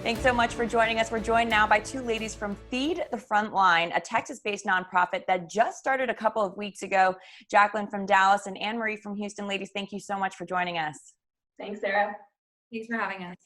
Thanks so much for joining us. We're joined now by two ladies from Feed the Frontline, a Texas-based nonprofit that just started a couple of weeks ago. Jacqueline from Dallas and Anne-Marie from Houston. Ladies, thank you so much for joining us. Thanks, Sarah. Thanks for having us.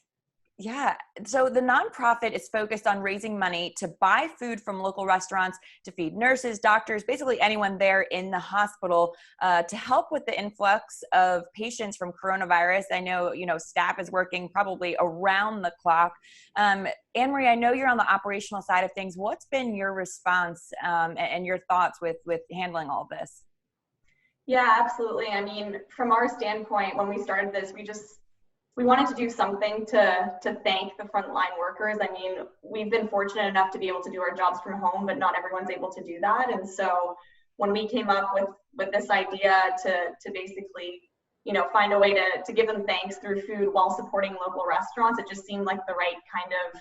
Yeah, so the nonprofit is focused on raising money to buy food from local restaurants, to feed nurses, doctors, basically anyone there in the hospital to help with the influx of patients from coronavirus. I know, staff is working probably around the clock. Anne-Marie, I know you're on the operational side of things. What's been your response and your thoughts with handling all this? Yeah, absolutely. I mean, from our standpoint, when we started this, we wanted to do something to thank the frontline workers. I mean, we've been fortunate enough to be able to do our jobs from home, but not everyone's able to do that. And so when we came up with this idea to basically, find a way to give them thanks through food while supporting local restaurants, it just seemed like the right kind of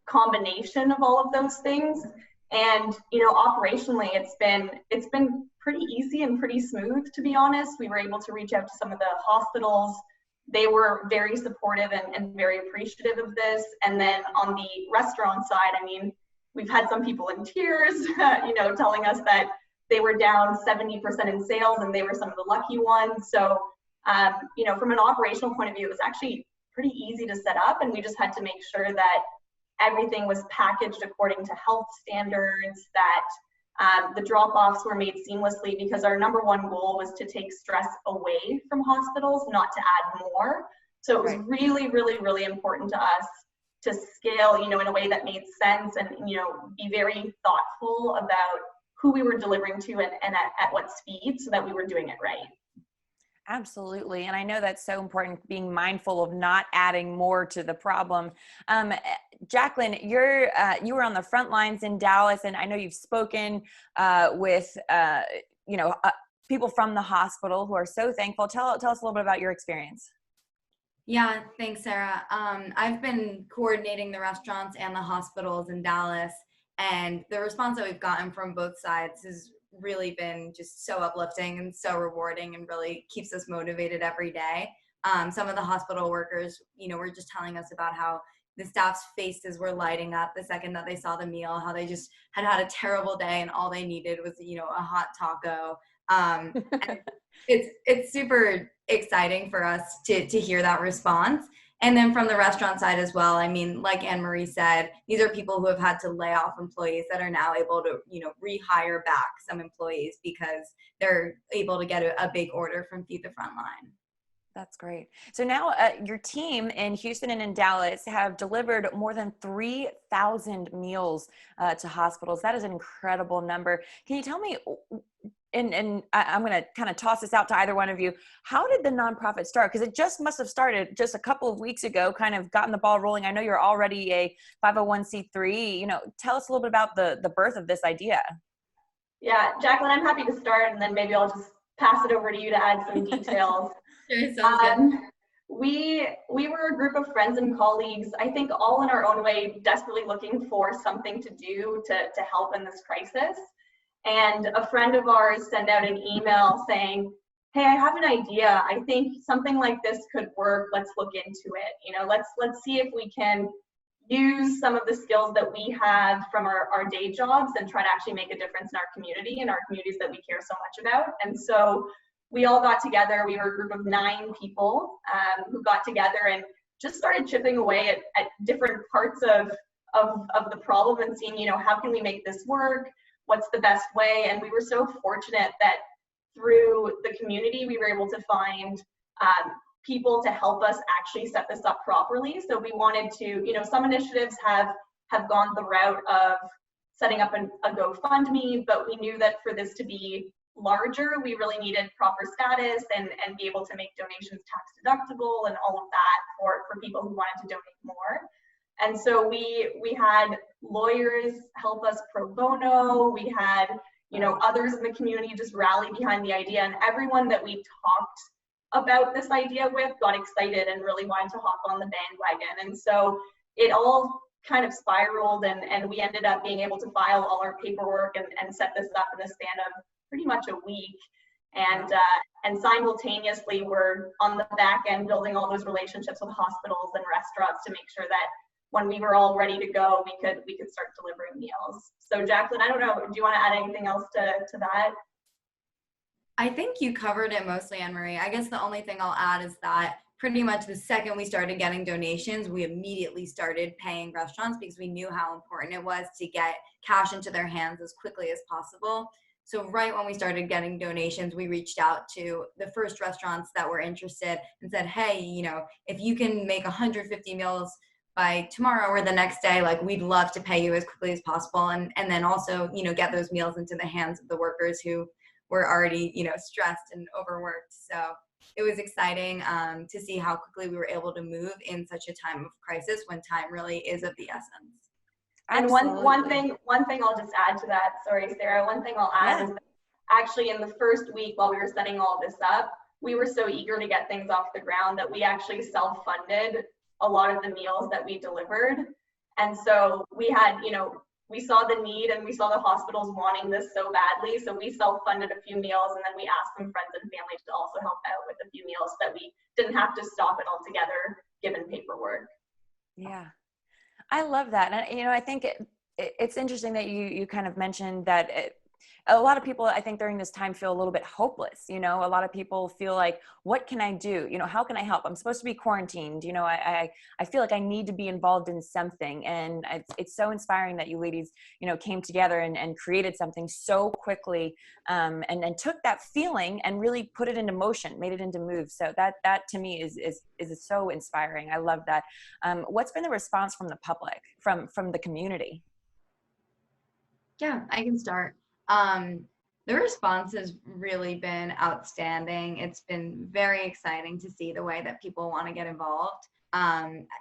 combination of all of those things. And, operationally, it's been pretty easy and pretty smooth, to be honest. We were able to reach out to some of the hospitals. They were very supportive and very appreciative of this. And then on the restaurant side, I mean, we've had some people in tears, telling us that they were down 70% in sales and they were some of the lucky ones. So, from an operational point of view, it was actually pretty easy to set up, and we just had to make sure that everything was packaged according to health standards, that the drop-offs were made seamlessly, because our number one goal was to take stress away from hospitals, not to add more. So it was really, really, really important to us to scale, in a way that made sense and, be very thoughtful about who we were delivering to and at what speed, so that we were doing it right. Absolutely. And I know that's so important, being mindful of not adding more to the problem. Jacqueline, you were on the front lines in Dallas, and I know you've spoken with people from the hospital who are so thankful. Tell us a little bit about your experience. Yeah, thanks, Sarah. I've been coordinating the restaurants and the hospitals in Dallas, and the response that we've gotten from both sides has really been just so uplifting and so rewarding, and really keeps us motivated every day. Some of the hospital workers, were just telling us about how the staff's faces were lighting up the second that they saw the meal, how they just had a terrible day and all they needed was, a hot taco. And it's super exciting for us to hear that response. And then from the restaurant side as well, I mean, like Anne-Marie said, these are people who have had to lay off employees that are now able to, rehire back some employees because they're able to get a big order from Feed the Frontline. That's great. So now your team in Houston and in Dallas have delivered more than 3,000 meals to hospitals. That is an incredible number. Can you tell me, and I'm going to kind of toss this out to either one of you, how did the nonprofit start? Because it just must have started just a couple of weeks ago, kind of gotten the ball rolling. I know you're already a 501c3. Tell us a little bit about the birth of this idea. Yeah, Jacqueline, I'm happy to start, and then maybe I'll just pass it over to you to add some details. Sure, sounds good. We were a group of friends and colleagues, I think all in our own way, desperately looking for something to do to help in this crisis. And a friend of ours sent out an email saying, hey, I have an idea. I think something like this could work. Let's look into it. Let's see if we can use some of the skills that we have from our day jobs and try to actually make a difference in our community and our communities that we care so much about. And so we all got together. We were a group of 9 people who got together and just started chipping away at different parts of the problem and seeing, how can we make this work? What's the best way? And we were so fortunate that through the community, we were able to find people to help us actually set this up properly. So we wanted to, some initiatives have gone the route of setting up a GoFundMe, but we knew that for this to be larger, we really needed proper status and be able to make donations tax deductible and all of that for people who wanted to donate more. And so we had lawyers help us pro bono. We had, others in the community just rally behind the idea, and everyone that we talked about this idea with got excited and really wanted to hop on the bandwagon. And so it all kind of spiraled, and we ended up being able to file all our paperwork and set this up in the span of pretty much a week. And simultaneously, we're on the back end building all those relationships with hospitals and restaurants to make sure that when we were all ready to go, we could start delivering meals. So Jacqueline, I don't know, do you want to add anything else to that? I think you covered it mostly, Anne Marie. I guess the only thing I'll add is that pretty much the second we started getting donations, we immediately started paying restaurants because we knew how important it was to get cash into their hands as quickly as possible. So right when we started getting donations, we reached out to the first restaurants that were interested and said, hey, you know, if you can make 150 meals by tomorrow or the next day, like we'd love to pay you as quickly as possible. And then also, you know, get those meals into the hands of the workers who were already, you know, stressed and overworked. So it was exciting to see how quickly we were able to move in such a time of crisis when time really is of the essence. And one thing I'll just add to that, sorry, Sarah, one thing I'll add is that actually in the first week while we were setting all this up, we were so eager to get things off the ground that we actually self-funded a lot of the meals that we delivered. And so we had, you know, we saw the need and we saw the hospitals wanting this so badly. So we self-funded a few meals, and then we asked some friends and family to also help out with a few meals so that we didn't have to stop it altogether given paperwork. Yeah. I love that. And, you know, I think it's interesting that you kind of mentioned that a lot of people, I think during this time feel a little bit hopeless. You know, a lot of people feel like, what can I do? You know, how can I help? I'm supposed to be quarantined. You know, I feel like I need to be involved in something. And it's so inspiring that you ladies, you know, came together and created something so quickly and took that feeling and really put it into motion, made it into moves. So that to me is so inspiring. I love that. What's been the response from the public, from the community? Yeah, I can start. The response has really been outstanding. It's been very exciting to see the way that people want to get involved.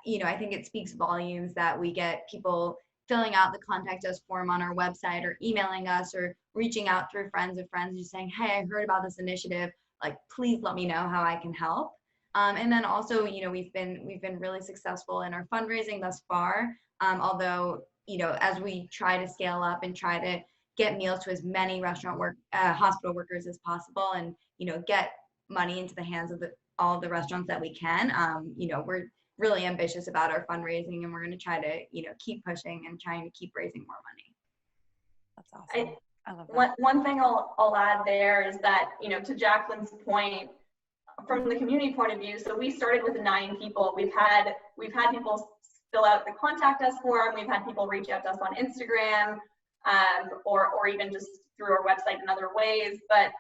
You know, I think it speaks volumes that we get people filling out the contact us form on our website or emailing us or reaching out through friends of friends, just saying, hey, I heard about this initiative. Like, please let me know how I can help. And then also, you know, we've been really successful in our fundraising thus far. Although, you know, as we try to scale up and try to get meals to as many hospital workers as possible, and you know, get money into the hands of all the restaurants that we can. You know, we're really ambitious about our fundraising, and we're going to try to, you know, keep pushing and trying to keep raising more money. That's awesome. I love that. One thing I'll add there is that, you know, to Jacqueline's point, from the community point of view, so we started with 9 people. We've had people fill out the contact us form. We've had people reach out to us on Instagram. Or even just through our website in other ways, but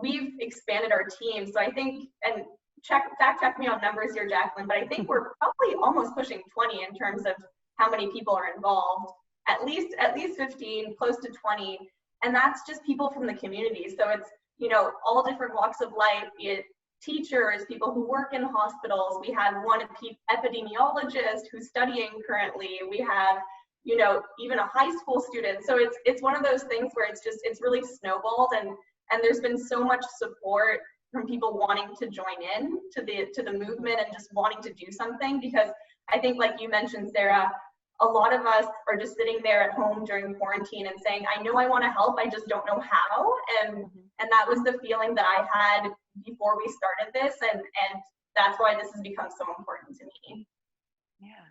we've expanded our team. So I think, and fact check me on numbers here, Jacqueline, but I think we're probably almost pushing 20 in terms of how many people are involved. At least 15, close to 20, and that's just people from the community. So it's, you know, all different walks of life, be it teachers, people who work in hospitals. We have one epidemiologist who's studying currently. We have, you know, even a high school student. So it's one of those things where it's really snowballed, and there's been so much support from people wanting to join in to the movement and just wanting to do something, because I think, like you mentioned, Sarah, a lot of us are just sitting there at home during quarantine and saying, I know I want to help, I just don't know how. And that was the feeling that I had before we started this, and that's why this has become so important to me. Yeah.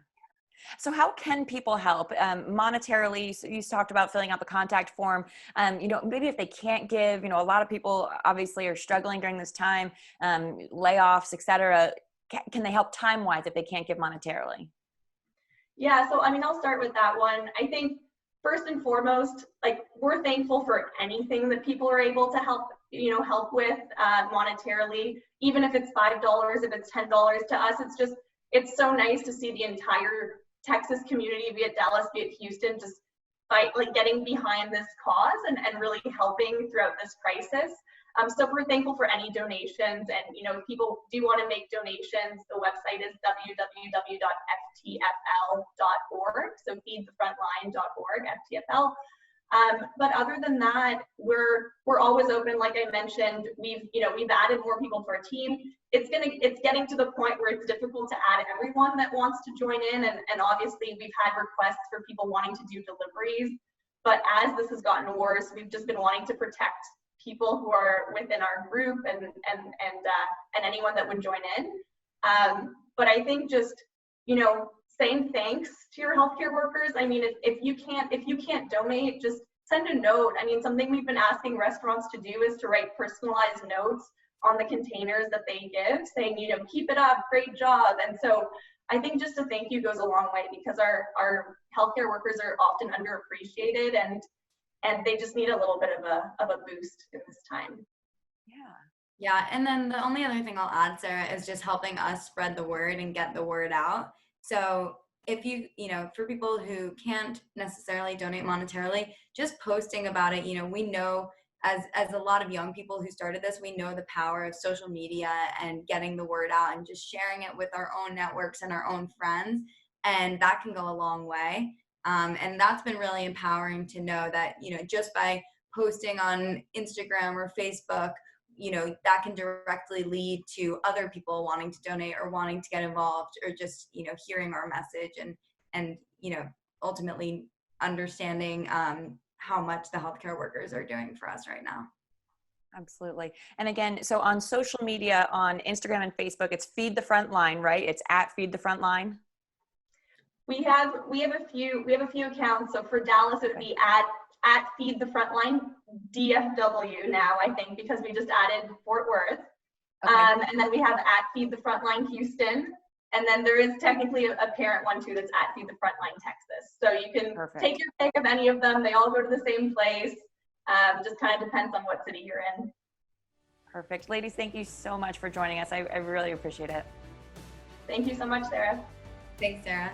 So how can people help monetarily? So you talked about filling out the contact form. You know, maybe if they can't give, you know, a lot of people obviously are struggling during this time, layoffs, et cetera. Can they help time-wise if they can't give monetarily? Yeah, so I mean, I'll start with that one. I think first and foremost, like, we're thankful for anything that people are able to help with monetarily, even if it's $5, if it's $10 to us. It's so nice to see the entire Texas community, be it Dallas, be it Houston, just getting behind this cause and really helping throughout this crisis. So we're thankful for any donations, and you know, if people do want to make donations, the website is www.ftfl.org, so feedthefrontline.org, FTFL. But other than that, we're always open. Like I mentioned, we've added more people to our team. It's getting to the point where it's difficult to add everyone that wants to join in, and obviously we've had requests for people wanting to do deliveries. But as this has gotten worse, we've just been wanting to protect people who are within our group and anyone that would join in. But I think just, you know, saying thanks to your healthcare workers. I mean, if you can't donate, just send a note. I mean, something we've been asking restaurants to do is to write personalized notes on the containers that they give, saying, you know, keep it up, great job. And so I think just a thank you goes a long way, because our healthcare workers are often underappreciated, and they just need a little bit of a boost in this time. Yeah. Yeah, and then the only other thing I'll add, Sarah, is just helping us spread the word and get the word out. So if you know, for people who can't necessarily donate monetarily, just posting about it, you know, we know as a lot of young people who started this, we know the power of social media and getting the word out and just sharing it with our own networks and our own friends. And that can go a long way. And that's been really empowering to know that, you know, just by posting on Instagram or Facebook, you know, that can directly lead to other people wanting to donate or wanting to get involved, or just, you know, hearing our message and, you know, ultimately understanding how much the healthcare workers are doing for us right now. Absolutely. And again, so on social media, on Instagram and Facebook, it's Feed the Frontline, right? It's at Feed the Frontline. We have a few accounts. So for Dallas, it would be at Feed the Frontline DFW now, I think, because we just added Fort Worth. Okay. And then we have at Feed the Frontline Houston. And then there is technically a parent one too that's at Feed the Frontline Texas. So you can take your pick of any of them. They all go to the same place. Just kind of depends on what city you're in. Perfect. Ladies, thank you so much for joining us. I really appreciate it. Thank you so much, Sarah. Thanks, Sarah.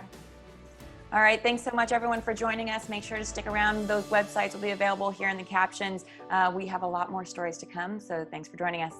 All right. Thanks so much, everyone, for joining us. Make sure to stick around. Those websites will be available here in the captions. We have a lot more stories to come. So thanks for joining us.